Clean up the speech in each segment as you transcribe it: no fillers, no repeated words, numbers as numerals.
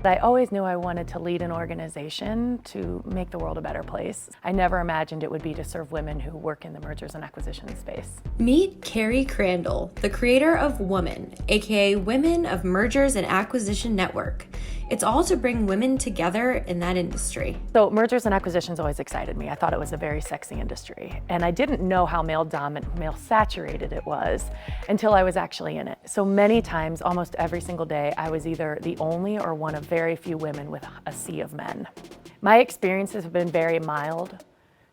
I always knew I wanted to lead an organization to make the world a better place. I never imagined it would be to serve women who work in the mergers and acquisitions space. Meet Kerry Crandell, the creator of Woman, aka Women of Mergers and Acquisition Network. It's all to bring women together in that industry. So mergers and acquisitions always excited me. I thought it was a very sexy industry. And I didn't know how male saturated it was until I was actually in it. So many times, almost every single day, I was either the only or one of very few women with a sea of men. My experiences have been very mild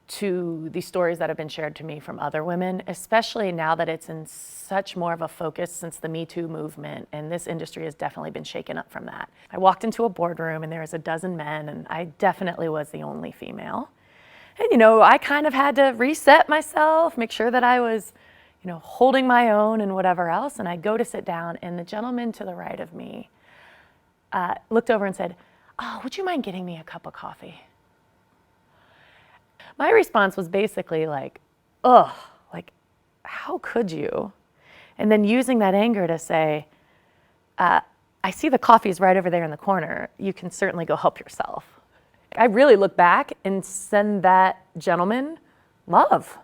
to the stories that have been shared to me from other women, especially now that it's in such more of a focus since the Me Too movement, and this industry has definitely been shaken up from that. I walked into a boardroom and there was a dozen men, and I definitely was the only female. And I kind of had to reset myself, make sure that I was holding my own and whatever else, and I go to sit down, and the gentleman to the right of me looked over and said, "Oh, would you mind getting me a cup of coffee?" My response was basically like, ugh, like, how could you? And then using that anger to say, I see the coffee's right over there in the corner. You can certainly go help yourself. I really look back and send that gentleman love.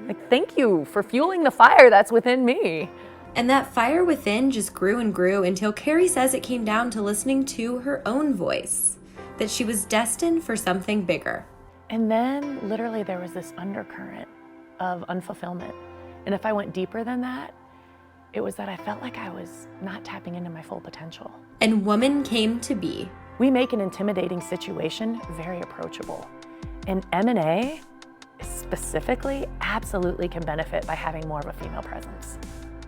Like, thank you for fueling the fire that's within me. And that fire within just grew and grew until Kerry says it came down to listening to her own voice, that she was destined for something bigger. And then literally there was this undercurrent of unfulfillment. And if I went deeper than that, it was that I felt like I was not tapping into my full potential. And Woman came to be. We make an intimidating situation very approachable. And M&A specifically absolutely can benefit by having more of a female presence.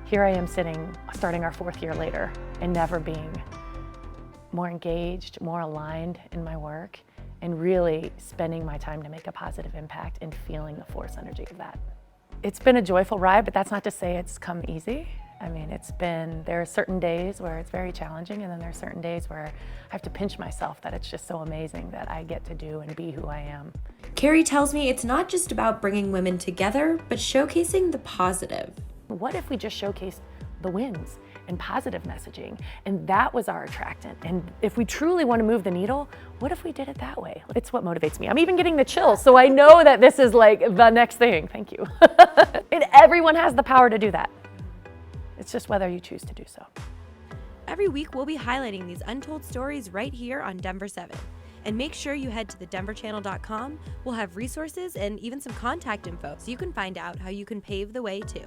Here I am starting our 4th year later, and never being more engaged, more aligned in my work, and really spending my time to make a positive impact and feeling the force energy of that. It's been a joyful ride, but that's not to say it's come easy. I mean, there are certain days where it's very challenging, and then there are certain days where I have to pinch myself that it's just so amazing that I get to do and be who I am. Kerry tells me it's not just about bringing women together, but showcasing the positive. What if we just showcased the wins and positive messaging, and that was our attractant? And if we truly want to move the needle, what if we did it that way? It's what motivates me. I'm even getting the chills, so I know that this is like the next thing. Thank you. And everyone has the power to do that. It's just whether you choose to do so. Every week, we'll be highlighting these untold stories right here on Denver 7. And make sure you head to thedenverchannel.com. We'll have resources and even some contact info so you can find out how you can pave the way too.